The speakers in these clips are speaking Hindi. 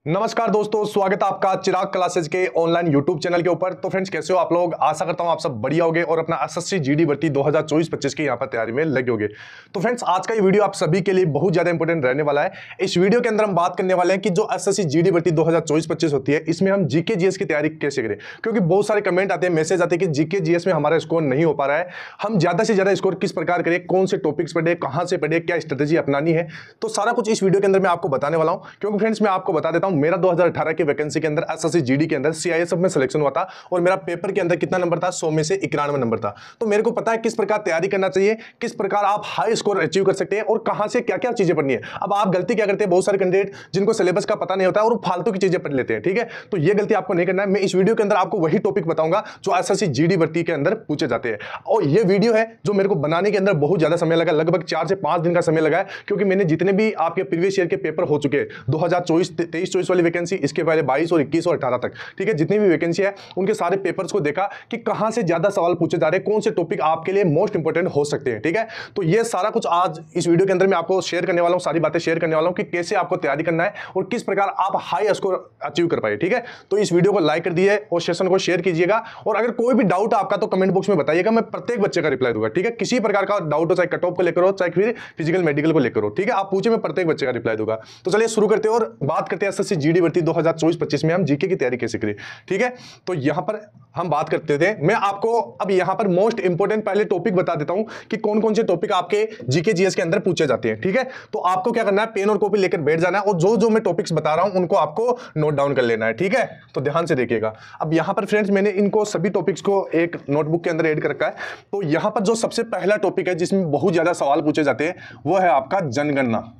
नमस्कार दोस्तों, स्वागत है आपका चिराग क्लासेज के ऑनलाइन यूट्यूब चैनल के ऊपर। तो फ्रेंड्स, कैसे हो आप लोग? आशा करता हूं आप सब बढ़िया होगे और अपना एसएससी जीडी भर्ती 2024-25 की यहां पर तैयारी में लगे होगे। तो फ्रेंड्स, आज का ये वीडियो आप सभी के लिए बहुत ज्यादा इंपॉर्टेंट रहने वाला है। इस वीडियो के अंदर हम बात करने वाले हैं कि जो एसएससी जीडी भर्ती 2024-25 होती है, इसमें हम जीके जीएस की तैयारी कैसे करें। क्योंकि बहुत सारे कमेंट आते हैं, मैसेज आते हैं कि जीके जीएस में हमारा स्कोर नहीं हो पा रहा है, हम ज्यादा से ज्यादा स्कोर किस प्रकार करें, कौन से टॉपिक्स पढ़े, कहां से पढ़े, क्या स्ट्रेटेजी अपनानी है। तो सारा कुछ इस वीडियो के अंदर मैं आपको बताने वाला हूं। क्योंकि फ्रेंड्स, मैं आपको बता देता हूं, मेरा 2018 की वैकेंसी के अंदर एसएससी जीडी के अंदर सीआईएसएफ में सिलेक्शन हुआ था और मेरा पेपर के अंदर कितना नंबर था? 100 में से 91 नंबर था। तो मेरे को पता है किस प्रकार तैयारी करना चाहिए, किस प्रकार आप हाई स्कोर अचीव कर सकते हैं और कहां से क्या क्या चीजें पढ़नी है। अब आप गलती क्या करते हैं, बहुत सारे कैंडिडेट जिनको सिलेबस का पता नहीं होता है और वो फालतू की चीजें पढ़ लेते हैं। ठीक है, तो ये गलती आपको नहीं करना है। मैं इस वीडियो के अंदर आपको वही टॉपिक बताऊंगा जो एसएससी जीडी भर्ती के अंदर पूछे जाते हैं। और ये वीडियो है जो मेरे को बनाने के अंदर बहुत ज्यादा समय लगा, लगभग 4 से 5 दिन का समय लगा है। क्योंकि मैंने जितने भी आपके प्रीवियस ईयर के पेपर हो चुके हैं, 2023-24 वाली वैकेंसी, इसके पहले 22 और 21 और 18 तक, ठीक है, जितनी भी वैकेंसी है उनके सारे पेपर्स को देखा कि कहां से ज्यादा सवाल पूछे जा रहे हैं, कौन से टॉपिक आपके लिए मोस्ट इंपोर्टेंट हो सकते हैं। ठीक है, तो ये सारा कुछ आज इस वीडियो के अंदर मैं आपको शेयर करने वाला हूं, सारी बातें शेयर करने वाला हूं कि कैसे आपको तैयारी करना है और किस प्रकार आप हाई स्कोर अचीव कर पाए। ठीक है, तो इस वीडियो को लाइक कर दिए और सेशन को शेयर कीजिएगा। और अगर कोई भी डाउट आपका तो कमेंट बॉक्स में बताइएगा, मैं प्रत्येक बच्चे का रिप्लाई दूंगा। ठीक है, किसी प्रकार का डाउट हो, चाहे कट ऑफ को लेकर हो, चाहे फिर फिजिकल मेडिकल को लेकर हो, ठीक है, आप पूछे, मैं प्रत्येक बच्चे का रिप्लाई दूंगा। तो चलिए शुरू करते हैं और बात करते हैं एसएससी जीडी भर्ती 2024-25 में हम जीके की तैयारी कैसे करें। ठीक है, तो यहां पर हम बात करते थे, मैं आपको अब यहां पर मोस्ट इंपोर्टेंट पहले टॉपिक बता देता हूं कि कौन कौन से टॉपिक आपके जीके जीएस के अंदर पूछे जाते हैं। ठीक है, तो आपको क्या करना है, पेन और कॉपी लेकर बैठ जाना है और जो जो मैं टॉपिक्स बता रहा हूं उनको आपको नोट डाउन कर लेना है। ठीक है, तो ध्यान से देखिएगा। अब यहां पर फ्रेंड्स, मैंने इनको सभी टॉपिक्स को एक नोटबुक के अंदर ऐड कर रखा है। तो यहां पर जो सबसे पहला टॉपिक है जिसमें बहुत ज्यादा सवाल पूछे जाते हैं, वो है आपका जनगणना।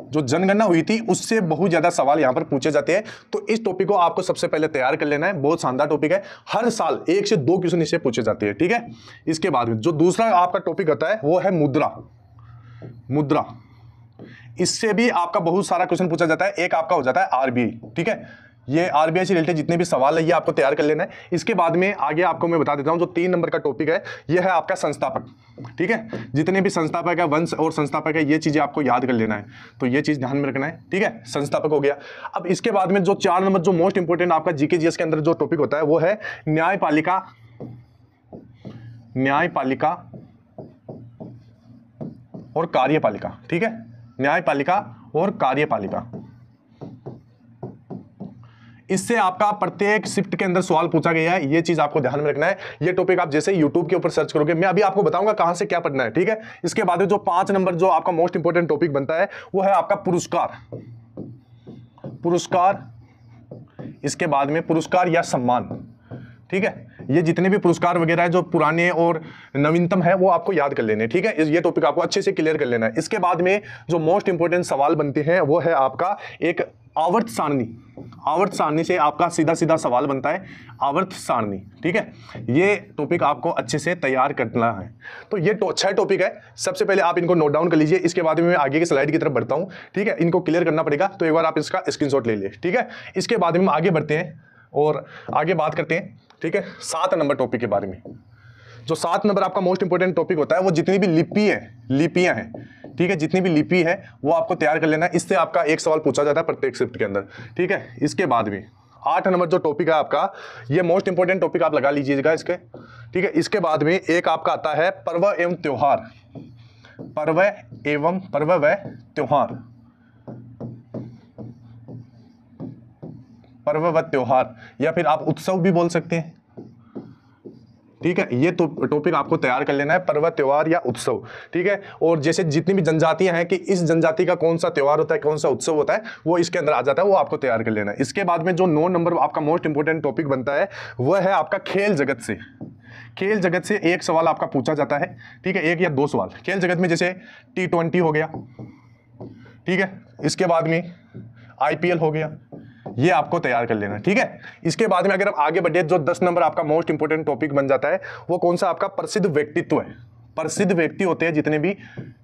जो जनगणना हुई थी उससे बहुत ज्यादा सवाल यहां पर पूछे जाते हैं। तो इस टॉपिक को आपको सबसे पहले तैयार कर लेना है। बहुत शानदार टॉपिक है, हर साल 1 से 2 क्वेश्चन इससे पूछे जाते हैं। ठीक है, इसके बाद में जो दूसरा आपका टॉपिक होता है वो है मुद्रा। इससे भी आपका बहुत सारा क्वेश्चन पूछा जाता है। एक आपका हो जाता है आरबीआई। ठीक है, ये आरबीआई से रिलेटेड जितने भी सवाल है ये आपको तैयार कर लेना है। इसके बाद में आगे आपको मैं बता देता हूं, जो 3 नंबर का टॉपिक है ये है आपका संस्थापक। ठीक है, जितने भी संस्थापक है, वंश और संस्थापक है, ये चीजें आपको याद कर लेना है। तो ये चीज ध्यान में रखना है। ठीक है, संस्थापक हो गया। अब इसके बाद में जो 4 नंबर जो मोस्ट इंपोर्टेंट आपका जीके जीएस के अंदर जो टॉपिक होता है वो है न्यायपालिका और कार्यपालिका। ठीक है, न्यायपालिका और कार्यपालिका, इससे आपका प्रत्येक शिफ्ट के अंदर सवाल पूछा गया है। ये चीज आपको ध्यान में रखना है। ये टॉपिक आप जैसे YouTube के ऊपर सर्च करोगे, मैं अभी आपको बताऊंगा कहां से क्या पढ़ना है। ठीक है, इसके बाद जो 5 नंबर जो आपका मोस्ट इंपोर्टेंट टॉपिक बनता है वो है आपका पुरस्कार। इसके बाद में पुरस्कार या सम्मान। ठीक है, ये जितने भी पुरस्कार वगैरह है जो पुराने और नवीनतम है वो आपको याद कर लेने। ठीक है, ये टॉपिक आपको अच्छे से क्लियर कर लेना है। इसके बाद में जो मोस्ट इंपोर्टेंट सवाल बनते हैं वो है आपका एक आवर्त सारणी से आपका सीधा सीधा सवाल बनता है, आवर्त सारणी। ठीक है, ये टॉपिक आपको अच्छे से तैयार करना है। तो ये 6 टॉपिक है। सबसे पहले आप इनको नोट डाउन कर लीजिए। इसके बाद में मैं आगे की स्लाइड की तरफ बढ़ता हूं। ठीक है, इनको क्लियर करना पड़ेगा, तो एक बार आप इसका स्क्रीनशॉट ले लीजिए। ठीक है, इसके बाद में हम आगे बढ़ते हैं और आगे बात करते हैं। ठीक है, 7 नंबर टॉपिक के बारे में। जो 7 नंबर आपका मोस्ट इंपोर्टेंट टॉपिक होता है वो जितनी भी लिपियां हैं, ठीक है, जितनी भी लिपि है वो आपको तैयार कर लेना है। इससे आपका एक सवाल पूछा जाता है प्रत्येक शिफ्ट के अंदर। ठीक है, इसके बाद भी 8 नंबर जो टॉपिक है आपका, ये मोस्ट इंपोर्टेंट टॉपिक आप लगा लीजिएगा इसके। ठीक है, इसके बाद में एक आपका आता है पर्व एवं त्योहार, या फिर आप उत्सव भी बोल सकते हैं। ठीक है, ये टॉपिक आपको तैयार कर लेना है, पर्व, त्योहार या उत्सव। ठीक है, और जैसे जितनी भी जनजातियां हैं कि इस जनजाति का कौन सा त्योहार होता है, कौन सा उत्सव होता है, वो इसके अंदर आ जाता है, वो आपको तैयार कर लेना है। इसके बाद में जो 9 नंबर आपका मोस्ट इंपोर्टेंट टॉपिक बनता है वो है आपका खेल जगत से एक सवाल आपका पूछा जाता है। ठीक है, 1 या 2 सवाल खेल जगत में, जैसे T20 हो गया। ठीक है, इसके बाद में IPL हो गया, ये आपको तैयार कर लेना। ठीक है, इसके बाद में अगर आप आगे बढ़े, जो 10 नंबर आपका मोस्ट इंपोर्टेंट टॉपिक बन जाता है वो कौन सा आपका प्रसिद्ध व्यक्तित्व है। प्रसिद्ध व्यक्ति होते हैं जितने भी,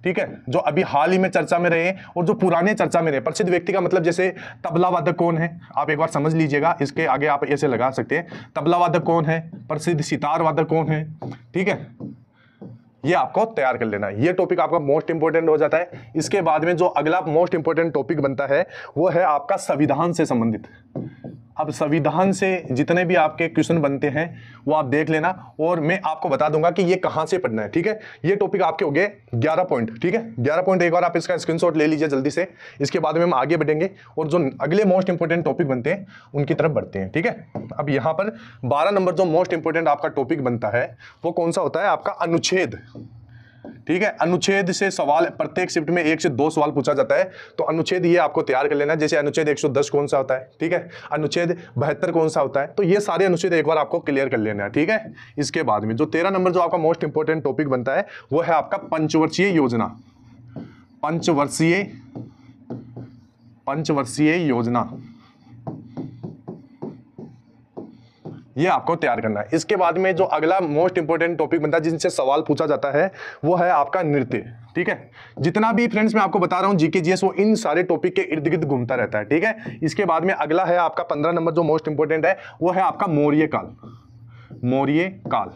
ठीक है, जो अभी हाल ही में चर्चा में रहे और जो पुराने चर्चा में रहे। प्रसिद्ध व्यक्ति का मतलब जैसे तबला वादक कौन है, आप एक बार समझ लीजिएगा। इसके आगे आप ऐसे लगा सकते हैं, तबला वादक कौन है, प्रसिद्ध सितार वादक कौन है। ठीक है, ये आपको तैयार कर लेना है। ये टॉपिक आपका मोस्ट इंपोर्टेंट हो जाता है। इसके बाद में जो अगला मोस्ट इंपोर्टेंट टॉपिक बनता है वो है आपका संविधान से संबंधित। अब संविधान से जितने भी आपके क्वेश्चन बनते हैं वो आप देख लेना, और मैं आपको बता दूंगा कि ये कहां से पढ़ना है, ठीक है। ये टॉपिक आपके हो गए 11 पॉइंट, ठीक है। 11 पॉइंट एक बार आप इसका स्क्रीनशॉट ले लीजिए जल्दी से। इसके बाद में हम आगे बढ़ेंगे और जो अगले मोस्ट इंपोर्टेंट टॉपिक बनते हैं उनकी तरफ बढ़ते हैं, ठीक है। अब यहाँ पर 12 नंबर जो मोस्ट इंपोर्टेंट आपका टॉपिक बनता है वो कौन सा होता है, आपका अनुच्छेद, ठीक है। अनुच्छेद से सवाल प्रत्येक शिफ्ट में 1 से 2 सवाल पूछा जाता है, तो अनुच्छेद ये आपको तैयार कर लेना है। जैसे अनुच्छेद 110 कौन सा होता है, ठीक है, अनुच्छेद 72 कौन सा होता है, तो ये सारे अनुच्छेद एक बार आपको क्लियर कर लेना है, ठीक है। इसके बाद में जो 13 नंबर जो आपका मोस्ट इंपोर्टेंट टॉपिक बनता है वो है आपका पंचवर्षीय योजना। पंचवर्षीय योजना ये आपको तैयार करना है। इसके बाद में जो अगला मोस्ट इंपोर्टेंट टॉपिक बनता है जिनसे सवाल पूछा जाता है वो है आपका नृत्य, ठीक है। जितना भी फ्रेंड्स मैं आपको बता रहा हूं जीके जीएस वो इन सारे टॉपिक के इर्द गिर्द घूमता रहता है, ठीक है। इसके बाद में अगला है आपका 15 नंबर जो मोस्ट इंपोर्टेंट है वो है आपका मौर्य काल। मौर्य काल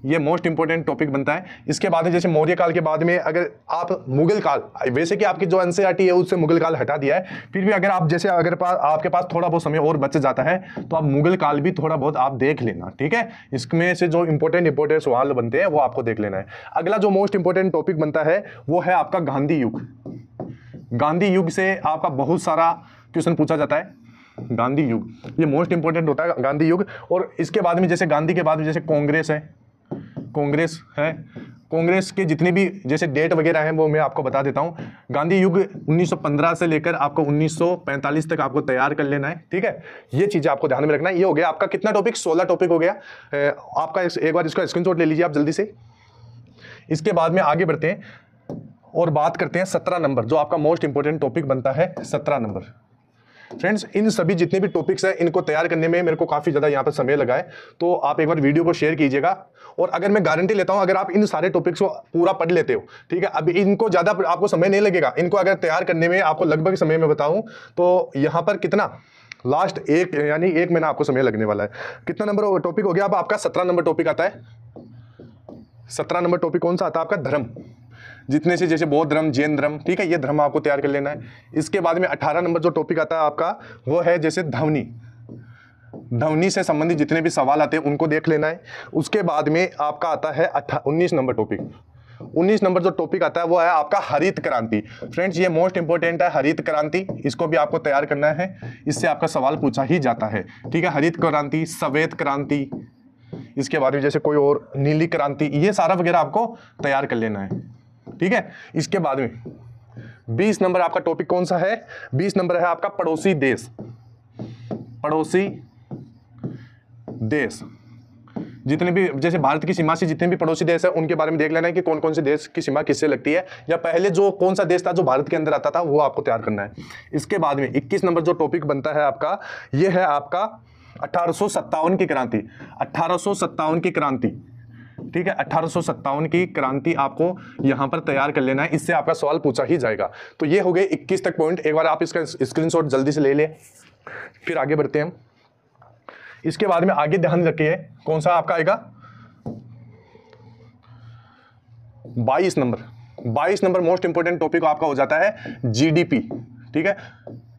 ये मोस्ट इंपोर्टेंट टॉपिक बनता है। इसके बाद में जैसे मौर्य काल के बाद में अगर आप मुगल काल, वैसे कि आपकी जो एनसीईआरटी है उससे मुगल काल हटा दिया है, फिर भी अगर आप जैसे अगर आपके पास थोड़ा बहुत समय और बच जाता है तो आप मुगल काल भी थोड़ा बहुत आप देख लेना, ठीक है। इसमें से जो इंपोर्टेंट सवाल बनते हैं वो आपको देख लेना है। अगला जो मोस्ट इंपोर्टेंट टॉपिक बनता है वो है आपका गांधी युग। गांधी युग से आपका बहुत सारा क्वेश्चन पूछा जाता है। गांधी युग ये मोस्ट इंपोर्टेंट होता है, गांधी युग। और इसके बाद में जैसे गांधी के बाद में जैसे कांग्रेस है, कांग्रेस के जितने भी जैसे डेट वगैरह हैं वो मैं आपको बता देता हूं। गांधी युग 1915 से लेकर आपको 1945 तक आपको तैयार कर लेना है, ठीक है। ये चीजें आपको ध्यान में रखना है। ये हो गया आपका कितना टॉपिक, 16 टॉपिक हो गया आपका। एक बार इसका स्क्रीनशॉट ले लीजिए आप जल्दी से। इसके बाद में आगे बढ़ते हैं और बात करते हैं 17 नंबर जो आपका मोस्ट इंपोर्टेंट टॉपिक बनता है। 17 नंबर फ्रेंड्स, इन सभी जितने भी टॉपिक्स हैं इनको तैयार करने में मेरे को काफी ज्यादा यहाँ पर समय लगा है, तो आप एक बार वीडियो को शेयर कीजिएगा। और अगर मैं गारंटी लेता हूं अगर आप इन सारे टॉपिक्स को पूरा पढ़ लेते हो, ठीक है, अब इनको ज्यादा आपको समय नहीं लगेगा। इनको अगर तैयार करने में आपको लगभग समय में बताऊं तो यहाँ पर कितना लास्ट एक यानी 1 महीना आपको समय लगने वाला है। कितना नंबर टॉपिक हो गया? अब आपका 17 नंबर टॉपिक आता है। 17 नंबर टॉपिक कौन सा आता है आपका? धर्म। जितने से जैसे बौद्ध धर्म, जैन धर्म, ठीक है, ये धर्म आपको तैयार कर लेना है। इसके बाद में 18 नंबर जो टॉपिक आता है आपका वो है जैसे ध्वनि। ध्वनि से संबंधित जितने भी सवाल आते हैं उनको देख लेना है। उसके बाद में आपका आता है 19 नंबर टॉपिक। 19 नंबर जो टॉपिक आता है वो है आपका हरित क्रांति। फ्रेंड्स, ये मोस्ट इंपोर्टेंट है, हरित क्रांति। इसको भी आपको तैयार करना है, इससे आपका सवाल पूछा ही जाता है, ठीक है। हरित क्रांति, श्वेत क्रांति, इसके बाद में जैसे कोई और नीली क्रांति, ये सारा वगैरह आपको तैयार कर लेना है, ठीक है। इसके बाद में 20 नंबर आपका टॉपिक कौन सा है? 20 नंबर है आपका पड़ोसी देश। पड़ोसी देश, जितने भी जैसे भारत की सीमा से जितने भी पड़ोसी देश है उनके बारे में देख लेना है कि कौन कौन से देश की सीमा किससे लगती है, या पहले जो कौन सा देश था जो भारत के अंदर आता था वो आपको तैयार करना है। इसके बाद में 21 नंबर जो टॉपिक बनता है आपका, ये है आपका 1857 की क्रांति। 1857 की क्रांति, ठीक है, 1857 की क्रांति आपको यहां पर तैयार कर लेना है, इससे आपका सवाल पूछा ही जाएगा। तो ये हो गए 21 तक पॉइंट। एक बार आप इसका स्क्रीनशॉट जल्दी से ले ले, फिर आगे बढ़ते हैं। इसके बाद में आगे ध्यान रखिए कौन सा आपका आएगा 22 number. 22 number most important topic आपका हो जाता है जीडीपी, ठीक है,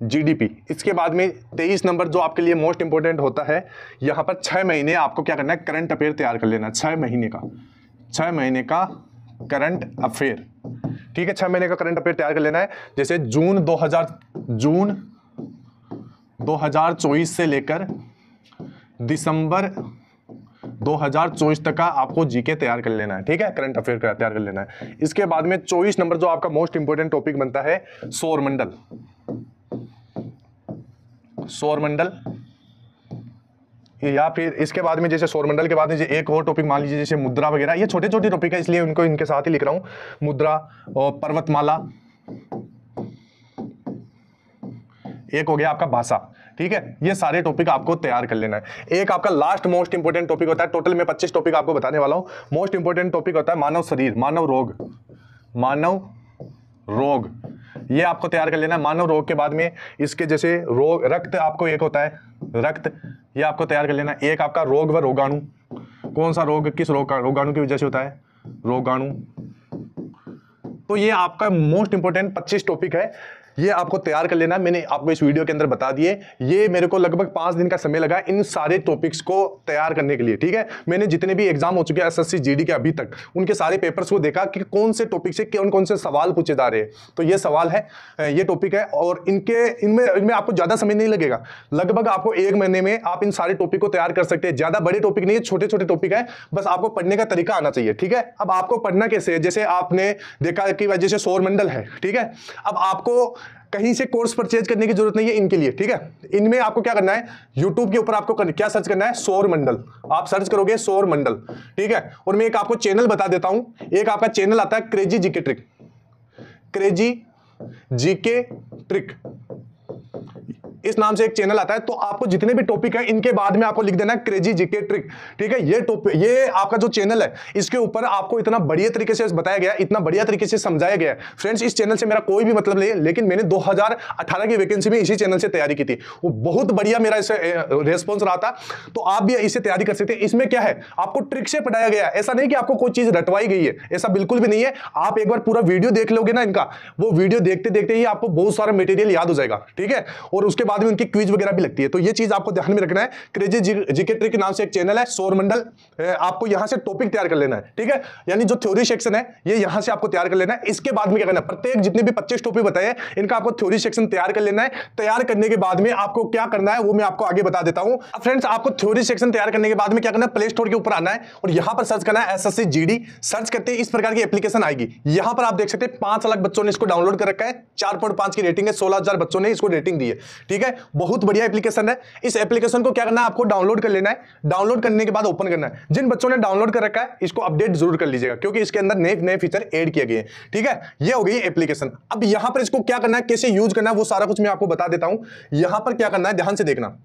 जीडीपी। इसके बाद में 23 नंबर जो आपके लिए मोस्ट इंपोर्टेंट होता है, यहां पर 6 महीने आपको क्या करना है, करंट अफेयर तैयार कर लेना है। 6 महीने का करंट अफेयर, ठीक है, 6 महीने का करंट अफेयर तैयार कर लेना है। जैसे जून 2024 से लेकर दिसंबर 2024 तक का आपको जीके तैयार कर लेना है, ठीक है, करंट अफेयर तैयार कर लेना है। इसके बाद में 24 नंबर जो आपका मोस्ट इंपोर्टेंट टॉपिक बनता है सौरमंडल। सौरमंडल, या फिर इसके बाद में जैसे सौरमंडल के बाद में एक और टॉपिक मान लीजिए जैसे मुद्रा वगैरह, ये छोटे छोटे टॉपिक है इसलिए उनको इनके साथ ही लिख रहा हूं। मुद्रा और पर्वतमाला, एक हो गया आपका भाषा, ठीक है। ये सारे टॉपिक आपको तैयार कर लेना है। एक आपका लास्ट मोस्ट इंपोर्टेंट टॉपिक होता है, टोटल में 25 टॉपिक आपको बताने वाला हूं। मोस्ट इंपोर्टेंट टॉपिक होता है मानव शरीर, मानव रोग। मानव रोग ये आपको तैयार कर लेना है। मानव रोग के बाद में इसके जैसे रोग, रक्त आपको एक होता है रक्त, ये आपको तैयार कर लेना है। एक आपका रोग व रोगाणु, कौन सा रोग किस रोग का रोगाणु की वजह से होता है, रोगाणु। तो ये आपका मोस्ट इंपोर्टेंट 25 टॉपिक है, ये आपको तैयार कर लेना है। मैंने आपको इस वीडियो के अंदर बता दिए, ये मेरे को लगभग 5 दिन का समय लगा इन सारे टॉपिक्स को तैयार करने के लिए, ठीक है। मैंने जितने भी एग्जाम हो चुके हैं एसएससी जीडी के अभी तक, उनके सारे पेपर्स को देखा कि कौन से टॉपिक से कौन कौन से सवाल पूछे जा रहे हैं। तो ये सवाल है, ये टॉपिक है, और इनमें आपको ज्यादा समय नहीं लगेगा। लगभग आपको 1 महीने में आप इन सारे टॉपिक को तैयार कर सकते हैं। ज्यादा बड़े टॉपिक नहीं है, छोटे छोटे टॉपिक है, बस आपको पढ़ने का तरीका आना चाहिए, ठीक है। अब आपको पढ़ना कैसे है, जैसे आपने देखा कि वजह से सौरमंडल है, ठीक है। अब आपको कहीं से कोर्स परचेज करने की जरूरत नहीं है इनके लिए, ठीक है। इनमें आपको क्या करना है, YouTube के ऊपर आपको क्या सर्च करना है, सौरमंडल। आप सर्च करोगे सौरमंडल, ठीक है। और मैं एक आपको चैनल बता देता हूं, एक आपका चैनल आता है crazy GK trick, crazy GK trick, इस नाम से एक चैनल आता है। तो आपको जितने भी टॉपिक है इनके बाद में आपको लिख देना है क्रेजी जीके ट्रिक, ठीक है। ये आपका जो चैनल है, इसके ऊपर आपको इतना बढ़िया तरीके से बताया गया, इतना बढ़िया तरीके से समझाया गया है। फ्रेंड्स, इस चैनल से मेरा कोई भी मतलब नहीं है, लेकिन मैंने 2018 की वैकेंसी में इसी चैनल से तैयारी की थी, वो बहुत बढ़िया मेरा इसे रेस्पॉन्स रहा था। तो आप भी इसे तैयारी कर सकते हैं। इसमें क्या है, आपको ट्रिक से पढ़ाया गया है, ऐसा नहीं कि आपको कोई चीज रटवाई गई है, ऐसा बिल्कुल भी नहीं है। आप एक बार पूरा वीडियो देख लोगे ना इनका, वो वीडियो देखते देखते ही आपको बहुत सारा मटेरियल याद हो जाएगा, ठीक है। और उसके बाद में उनकी क्विज वगैरह भी लगती है। तो ये चीज आपको ध्यान में रखना है। क्रेजी जीके ट्रिक के नाम से एक चैनल है सौरमंडल, आपको यहां से टॉपिक तैयार कर लेना है, ठीक है। यानी जो थ्योरी सेक्शन है ये यहां से आपको तैयार कर लेना है। इसके बाद में क्या करना है, प्रत्येक जितने भी 25 टॉपिक बताए इनका आपको थ्योरी सेक्शन तैयार कर लेना है। तैयार करने के बाद में आपको क्या करना है वो मैं आपको आगे बता देता हूं। अब फ्रेंड्स, आपको थ्योरी सेक्शन तैयार करने के बाद में क्या करना है, प्ले स्टोर के ऊपर आना है और यहां पर सर्च करना है एसएससी जीडी। सर्च करते ही इस प्रकार की एप्लीकेशन आएगी। यहां पर आप देख सकते हैं 5 लाख बच्चों ने इसको डाउनलोड कर रखा है, 4.5 की रेटिंग है, 16,000 बच्चों ने इसको रेटिंग दी है, ठीक है। बहुत बढ़िया एप्लीकेशन है। इस एप्लीकेशन को क्या करना है, आपको डाउनलोड कर लेना है। डाउनलोड करने के बाद ओपन करना है। जिन बच्चों ने डाउनलोड कर रखा है इसको अपडेट जरूर कर लीजिएगा, क्योंकि इसके अंदर नए नए फीचर ऐड किए गए हैं, ठीक है। ये हो गई एप्लीकेशन। अब यहां पर इसको क्या करना है, कैसे यूज करना है, वो सारा कुछ मैं आपको बता देता हूं। यहां पर क्या करना है, ध्यान से देखना।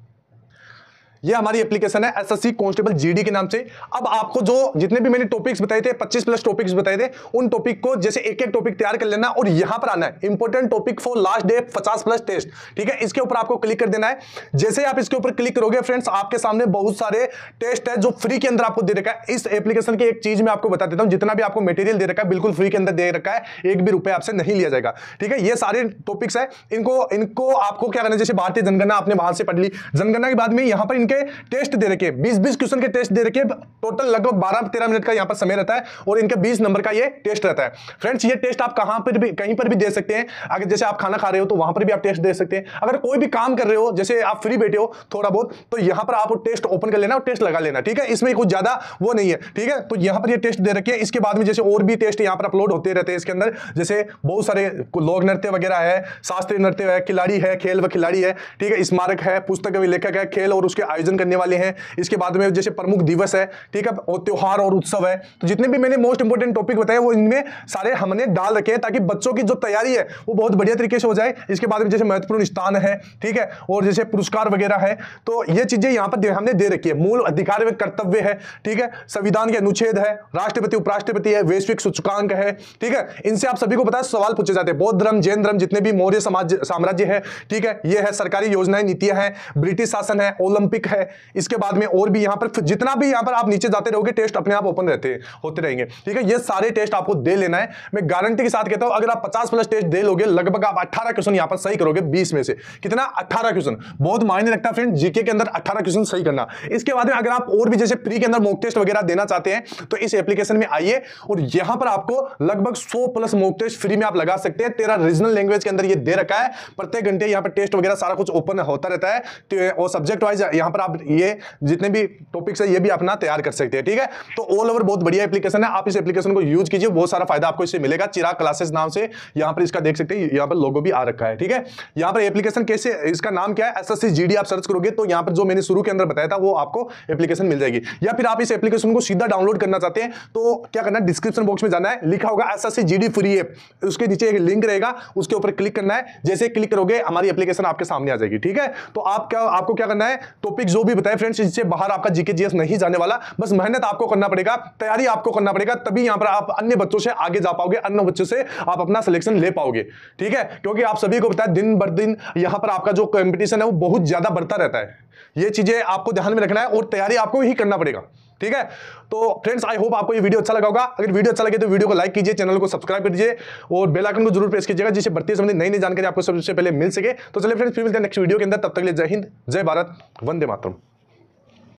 ये हमारी एप्लीकेशन है एसएससी कांस्टेबल जीडी के नाम से। अब आपको जो जितने भी मैंने टॉपिक्स बताए थे, 25+ टॉपिक्स बताए थे, उन टॉपिक को जैसे एक एक टॉपिक तैयार कर लेना और यहां पर आना है important topic for last day 50+ test, ठीक है। इसके ऊपर आपको क्लिक कर देना है। जैसे आप इसके ऊपर क्लिक करोगे फ्रेंड्स, आपके सामने बहुत सारे टेस्ट है जो फ्री के अंदर आपको दे रखा है। इस एप्लीकेशन की एक चीज मैं आपको बता देता हूं, जितना भी आपको मटेरियल दे रखा है बिल्कुल फ्री के अंदर दे रखा है, एक भी रुपए आपसे नहीं लिया जाएगा, ठीक है। ये सारे टॉपिक्स है, इनको आपको क्या करना है, जैसे भारतीय जनगणना आपने वहां से पढ़ ली, जनगणना के बाद में यहां पर इनके टेस्ट दे रखे 20 क्वेश्चन के टेस्ट दे रखे, टोटल लगभग 12-13 मिनट का यहां पर समय रहता है और इनके 20 नंबर का ये टेस्ट रहता है। फ्रेंड्स, ये टेस्ट आप कहां पर भी कहीं पर भी दे सकते हैं। अगर जैसे आप खाना खा रहे हो तो वहां पर भी आप टेस्ट दे सकते हैं। अगर कोई भी काम कर रहे हो, जैसे आप फ्री बैठे हो थोड़ा बहुत, तो यहां पर आप टेस्ट ओपन कर लेना और टेस्ट लगा लेना, ठीक है। इसमें कुछ ज्यादा वो नहीं है, ठीक है। तो यहां पर ये टेस्ट दे रखे हैं। इसके बाद में जैसे और भी टेस्ट यहां पर अपलोड होते रहते हैं इसके अंदर, जैसे बहुत सारे लोक नृत्य वगैरह है, शास्त्रीय नृत्य है, खिलाड़ी है, खेल व खिलाड़ी है, ठीक है, स्मारक है, पुस्तक लेखक है, खेल और उसके आयोजन करने वाले हैं। इसके बाद में जैसे प्रमुख दिवस है, ठीक है, और त्योहार और उत्सव है। तो जितने भी मैंने मोस्ट इंपोर्टेंट टॉपिक बताए वो इनमें सारे हमने डाल रखे हैं, ताकि बच्चों की जो तैयारी है वो बहुत बढ़िया तरीके से हो जाए। इसके बाद में जैसे महत्वपूर्ण स्थान है, ठीक है, और जैसे पुरस्कार वगैरह है, तो ये चीजें यहां पर हमने दे रखी है। मूल अधिकार व कर्तव्य है, ठीक है, संविधान के अनुच्छेद है, राष्ट्रपति उपराष्ट्रपति है, वैश्विक सूचकांक है, ठीक है। इनसे आप सभी को पता है सवाल पूछे जाते हैं। बौद्ध धर्म, जैन धर्म, जितने भी मौर्य साम्राज्य है, ठीक है, ये है, सरकारी योजनाएं नीतियां हैं, ब्रिटिश शासन है, ओलंपिक है। इसके बाद में और भी यहां पर जितना भी यहां पर आप नीचे जाते रहोगे टेस्ट अपने आप ओपन होते रहेंगे, ठीक है। ये सारे टेस्ट आपको दे लेना है। मैं गारंटी के साथ कहता हूं, अगर आप 50+ टेस्ट दे लोगे, लगभग आप 18 क्वेश्चन यहां पर सही करोगे 20 में से। कितना? 18 क्वेश्चन। बहुत मायने रखता है फ्रेंड जीके के अंदर 18 क्वेश्चन सही करना। इसके बाद में अगर आप और भी जैसे फ्री के अंदर मॉक टेस्ट वगैरह देना चाहते हैं तो इस एप्लीकेशन में आइए और यहां पर आपको लगभग 100+ मॉक टेस्ट फ्री में आप लगा सकते हैं। 13 रीजनल लैंग्वेज के अंदर ये दे रखा है। प्रत्येक घंटे यहां पर टेस्ट वगैरह सारा कुछ ओपन होता रहता है और सब्जेक्ट वाइज यहां पर आप ये जितने भी टॉपिक्स है ये भी अपना तैयार कर सकते हैं, ठीक है। तो ऑल ओवर बहुत बढ़िया एप्लीकेशन है, आप इस एप्लीकेशन को यूज कीजिए, बहुत सारा फायदा आपको इससे मिलेगा। चिराग क्लासेस नाम से यहां पर इसका देख सकते हैं, यहां पर लोगो भी आ रखा है, ठीक है। यहां पर एप्लीकेशन कैसे, इसका नाम क्या है, एसएससी जीडी आप सर्च करोगे तो यहां पर जो मैंने शुरू के अंदर बताया था वो आपको एप्लीकेशन मिल जाएगी। या फिर आप इस एप्लीकेशन को सीधा डाउनलोड करना चाहते हैं तो क्या करना है, डिस्क्रिप्शन बॉक्स में जाना है, लिखा होगा एसएससी जीडी फ्री ऐप, उसके नीचे एक लिंक रहेगा, उसके ऊपर क्लिक करना है। जैसे क्लिक करोगे हमारी एप्लीकेशन आपके सामने आ जाएगी, ठीक है। तो आपको क्या करना है, टॉपिक जो भी बताए फ्रेंड्स, इससे बाहर आपका जीके जीएस नहीं जाने वाला, बस मेहनत आपको करना पड़ेगा, तैयारी आपको करना पड़ेगा, तभी यहां पर आप अन्य बच्चों से आगे जा पाओगे, अन्य बच्चों से आप अपना सिलेक्शन ले पाओगे, ठीक है। क्योंकि आप सभी को पता है दिन बर दिन यहां पर आपका जो कंपटीशन है वो बहुत ज्यादा बढ़ता रहता है। ये चीजें आपको ध्यान में रखना है और तैयारी आपको ही करना पड़ेगा, ठीक है। तो फ्रेंड्स आई होप आपको ये वीडियो अच्छा लगा होगा। अगर वीडियो अच्छा लगे तो वीडियो को लाइक कीजिए, चैनल को सब्सक्राइब कर दीजिए और बेल आइकन को जरूर प्रेस कीजिएगा, जिससे भर्ती संबंधी नई नई जानकारी आपको सबसे पहले मिल सके। तो चलिए फ्रेंड्स फिर मिलते हैं नेक्स्ट वीडियो के अंदर, तब तक के लिए जय हिंद, जय भारत, वंदे मातरम।